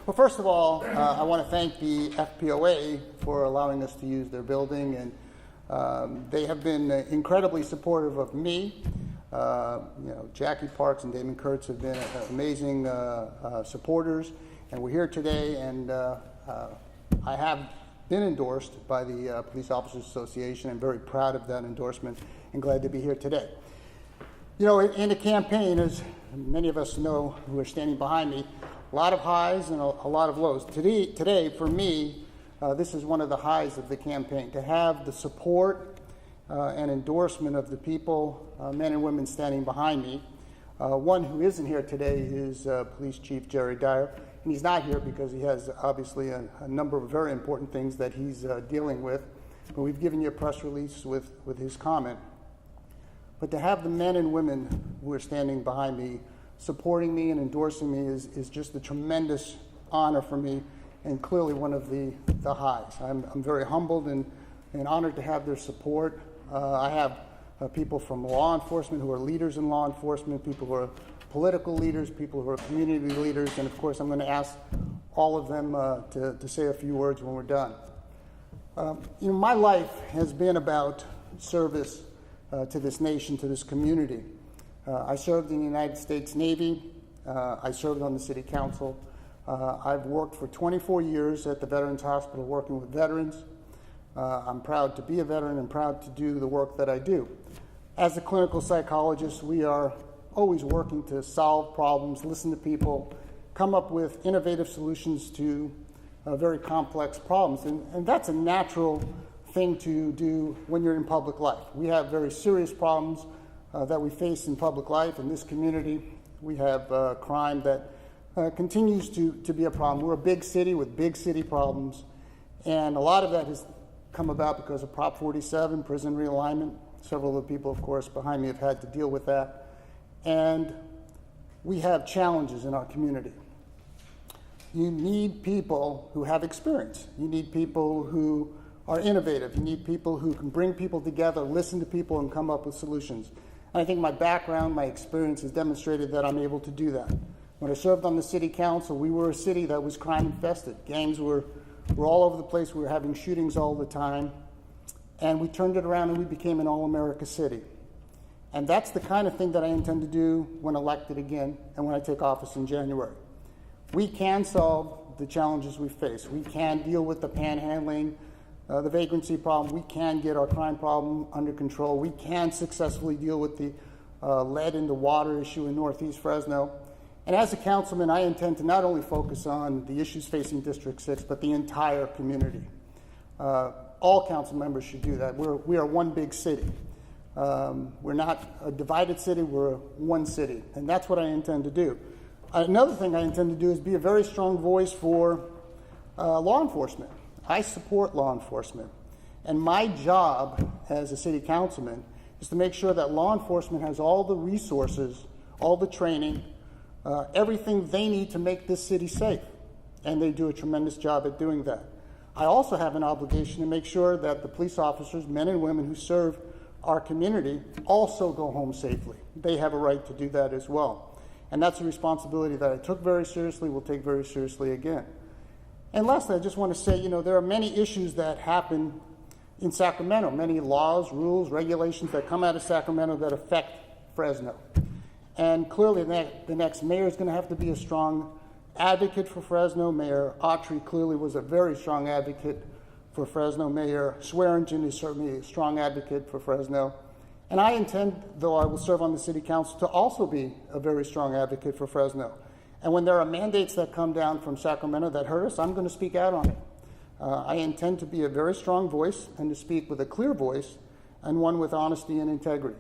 Well, first of all, I want to thank the FPOA for allowing us to use their building, and they have been incredibly supportive of me. Jackie Parks and Damon Kurtz have been amazing supporters, and we're here today, and I have been endorsed by the Police Officers Association. I'm very proud of that endorsement and glad to be here today. You know, in a campaign, as many of us know who are standing behind me, a lot of highs and a lot of lows. Today, for me, this is one of the highs of the campaign, to have the support and endorsement of the people, men and women standing behind me. One who isn't here today is Police Chief Garry Bredefeld, and he's not here because he has obviously a number of very important things that he's dealing with, but we've given you a press release with his comment. But to have the men and women who are standing behind me, supporting me and endorsing me is just a tremendous honor for me, and clearly one of the highs. I'm very humbled and honored to have their support. I have people from law enforcement who are leaders in law enforcement, people who are political leaders, people who are community leaders, and of course I'm going to ask all of them to say a few words when we're done. My life has been about service to this nation, to this community. I served in the United States Navy. I served on the City Council. I've worked for 24 years at the Veterans Hospital working with veterans. I'm proud to be a veteran and proud to do the work that I do. As a clinical psychologist, we are always working to solve problems, listen to people, come up with innovative solutions to very complex problems. And that's a natural thing to do when you're in public life. We have very serious problems that we face in public life. In this community, we have crime that continues to be a problem. We're a big city with big city problems, and a lot of that has come about because of Prop 47, prison realignment. Several of the people, of course, behind me have had to deal with that. And we have challenges in our community. You need people who have experience. You need people who are innovative. You need people who can bring people together, listen to people, and come up with solutions. And I think my background, my experience has demonstrated that I'm able to do that. When I served on the City Council, we were a city that was crime infested. Gangs were all over the place. We were having shootings all the time. And we turned it around and we became an all-America city. And that's the kind of thing that I intend to do when elected again and when I take office in January. We can solve the challenges we face. We can deal with the panhandling, the vagrancy problem. We can get our crime problem under control. We can successfully deal with the lead in the water issue in Northeast Fresno. And as a councilman, I intend to not only focus on the issues facing District 6, but the entire community. All council members should do that. We are one big city. We're not a divided city, we're one city. And that's what I intend to do. Another thing I intend to do is be a very strong voice for law enforcement. I support law enforcement. And my job as a city councilman is to make sure that law enforcement has all the resources, all the training, everything they need to make this city safe. And they do a tremendous job at doing that. I also have an obligation to make sure that the police officers, men and women who serve our community, also go home safely. They have a right to do that as well. And that's a responsibility that I took very seriously, will take very seriously again. And lastly, I just want to say, there are many issues that happen in Sacramento, many laws, rules, regulations that come out of Sacramento that affect Fresno. And clearly the next mayor is going to have to be a strong advocate for Fresno. Mayor Autry clearly was a very strong advocate for Fresno. Mayor Swearingen is certainly a strong advocate for Fresno. And I intend, though I will serve on the City Council, to also be a very strong advocate for Fresno. And when there are mandates that come down from Sacramento that hurt us, I'm going to speak out on it. I intend to be a very strong voice and to speak with a clear voice and one with honesty and integrity.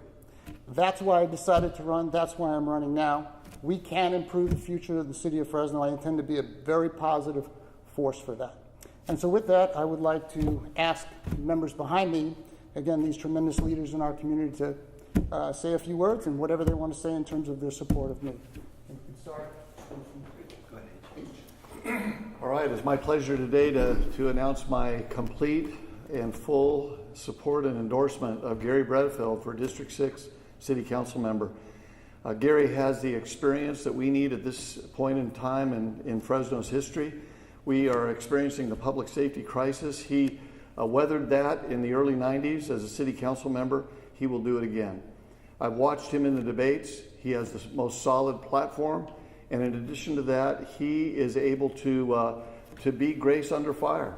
That's why I decided to run. That's why I'm running now. We can improve the future of the city of Fresno. I intend to be a very positive force for that. And so with that, I would like to ask members behind me, again, these tremendous leaders in our community, to say a few words and whatever they want to say in terms of their support of me. You can start. Go ahead. All right, it's my pleasure today to announce my complete and full support and endorsement of Garry Bredefeld for District 6 City Council member. Garry has the experience that we need at this point in time in Fresno's history. We are experiencing the public safety crisis. He weathered that in the early 90s as a city council member. He will do it again. I've watched him in the debates. He has the most solid platform. And in addition to that, he is able to be grace under fire.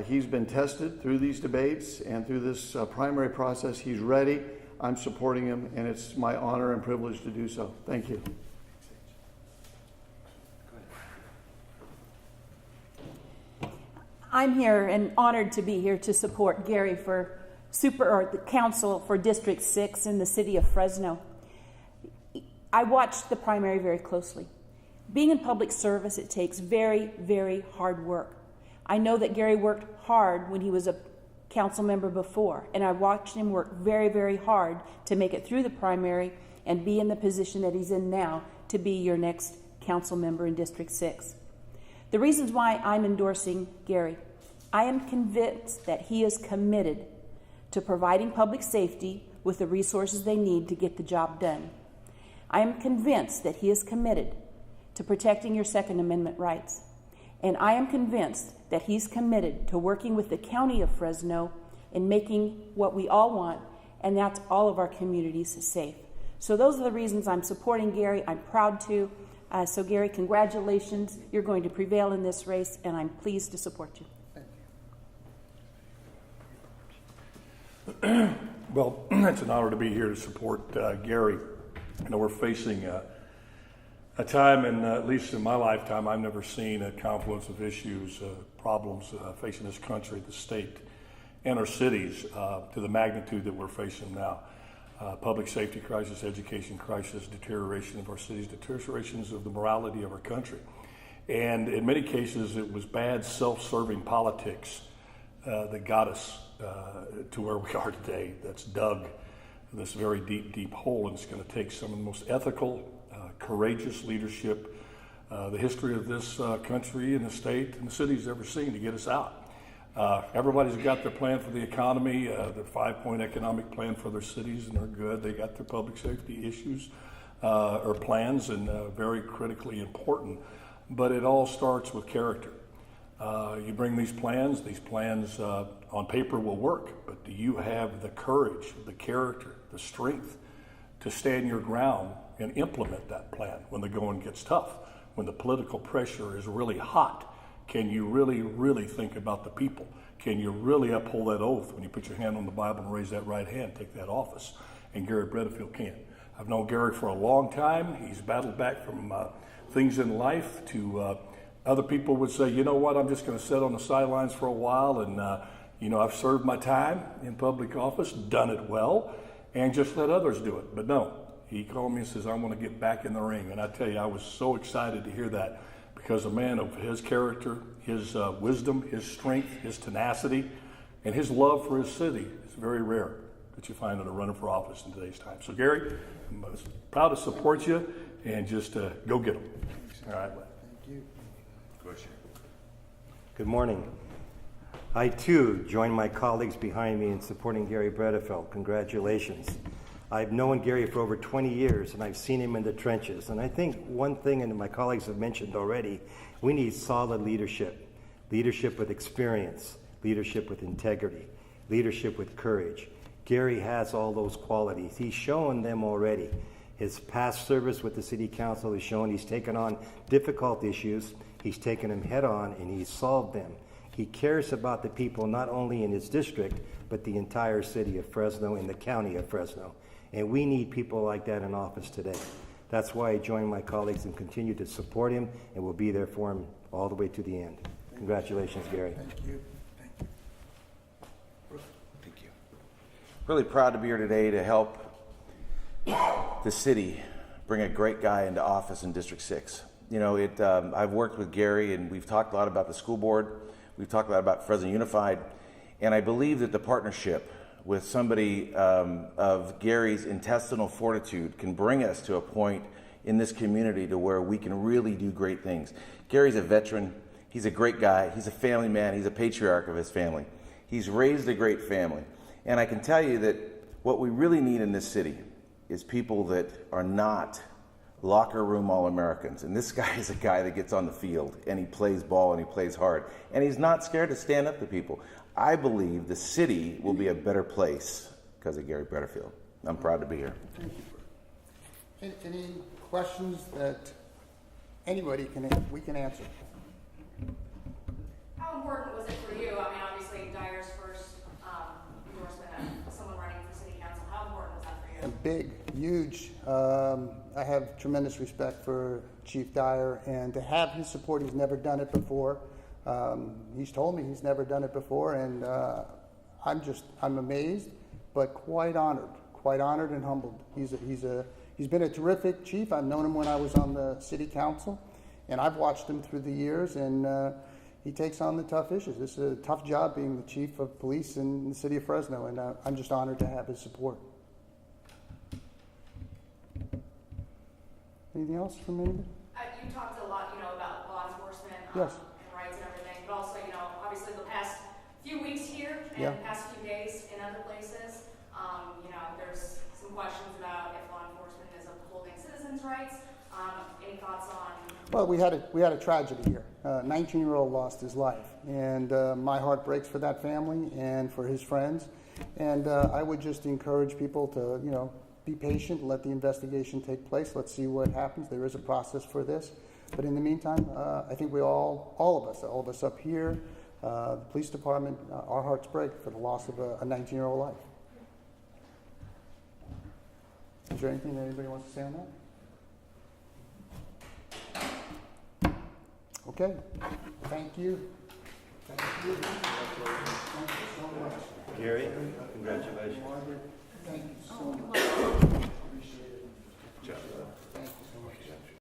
He's been tested through these debates and through this primary process. He's ready. I'm supporting him, and it's my honor and privilege to do so. Thank you. I'm here and honored to be here to support Garry for the council for District 6 in the city of Fresno. I watched the primary very closely. Being in public service, it takes very, very hard work. I know that Garry worked hard when he was a council member before, and I watched him work very, very hard to make it through the primary and be in the position that he's in now to be your next council member in District 6. The reasons why I'm endorsing Garry: I am convinced that he is committed to providing public safety with the resources they need to get the job done. I am convinced that he is committed to protecting your Second Amendment rights. And I am convinced that he's committed to working with the county of Fresno in making what we all want, and that's all of our communities safe. So those are the reasons I'm supporting Garry. I'm proud to. So Garry, congratulations. You're going to prevail in this race, and I'm pleased to support you. Well, it's an honor to be here to support Garry. You know, we're facing a time, and at least in my lifetime, I've never seen a confluence of issues, problems facing this country, the state, and our cities to the magnitude that we're facing now. Public safety crisis, education crisis, deterioration of our cities, deteriorations of the morality of our country. And in many cases, it was bad self-serving politics that got us to where we are today. That's dug this very deep, deep hole, and it's going to take some of the most ethical, courageous leadership the history of this country and the state and the city's ever seen to get us out. Everybody's got their plan for the economy, their 5-point economic plan for their cities, and they're good. They got their public safety issues or plans, and very critically important. But it all starts with character. You bring these plans on paper will work, but do you have the courage, the character, the strength to stand your ground and implement that plan when the going gets tough, when the political pressure is really hot? Can you really, really think about the people? Can you really uphold that oath when you put your hand on the Bible and raise that right hand, take that office? And Garry Bredefeld can. I've known Garry for a long time. He's battled back from things in life to other people would say, you know what, I'm just going to sit on the sidelines for a while and, I've served my time in public office, done it well, and just let others do it. But no, he called me and says, I want to get back in the ring. And I tell you, I was so excited to hear that, because a man of his character, his wisdom, his strength, his tenacity, and his love for his city is very rare that you find in a runner for office in today's time. So Garry, I'm proud to support you, and just go get them. All right. Thank you. Good morning. I too join my colleagues behind me in supporting Garry Bredefeld. Congratulations. I've known Garry for over 20 years, and I've seen him in the trenches. And I think one thing, and my colleagues have mentioned already, we need solid leadership. Leadership with experience, leadership with integrity, leadership with courage. Garry has all those qualities. He's shown them already. His past service with the City Council has shown he's taken on difficult issues. He's taken them head on, and he's solved them. He cares about the people not only in his district, but the entire city of Fresno and the county of Fresno. And we need people like that in office today. That's why I join my colleagues and continue to support him, and will be there for him all the way to the end. Congratulations, Garry. Thank you. Thank you. Really proud to be here today to help the city bring a great guy into office in District 6. I've worked with Garry, and we've talked a lot about the school board. We've talked a lot about Fresno Unified. And I believe that the partnership with somebody of Garry's intestinal fortitude can bring us to a point in this community to where we can really do great things. Garry's a veteran. He's a great guy. He's a family man. He's a patriarch of his family. He's raised a great family. And I can tell you that what we really need in this city is people that are not locker room All-Americans. And this guy is a guy that gets on the field and he plays ball and he plays hard. And he's not scared to stand up to people. I believe the city will be a better place because of Garry Bredefeld. I'm proud to be here. Thank you. Any questions that anybody we can answer? How important was it for you? I mean, obviously, Dyer's first endorsement of someone running for city council. How important was that for you? Big, huge. I have tremendous respect for Chief Dyer, and to have his support, he's never done it before. He's told me he's never done it before, and I'm amazed, but quite honored and humbled. He's been a terrific chief. I've known him when I was on the city council, and I've watched him through the years, and he takes on the tough issues. This is a tough job being the chief of police in the city of Fresno, and I'm just honored to have his support. Anything else from anybody? You talked a lot, about law enforcement Yes. and rights and everything, but also, obviously the past few weeks here and Yeah. the past few days in other places, there's some questions about if law enforcement is upholding citizens' rights. Any thoughts on? Well, we had a tragedy here. 19-year-old lost his life, and my heart breaks for that family and for his friends. And I would just encourage people to, be patient, let the investigation take place. Let's see what happens. There is a process for this. But in the meantime, I think we all of us up here, the police department, our hearts break for the loss of a 19-year-old life. Is there anything that anybody wants to say on that? Okay. Thank you. Thank you. Thank you so much. Garry, congratulations. Thank you so much. Appreciate it.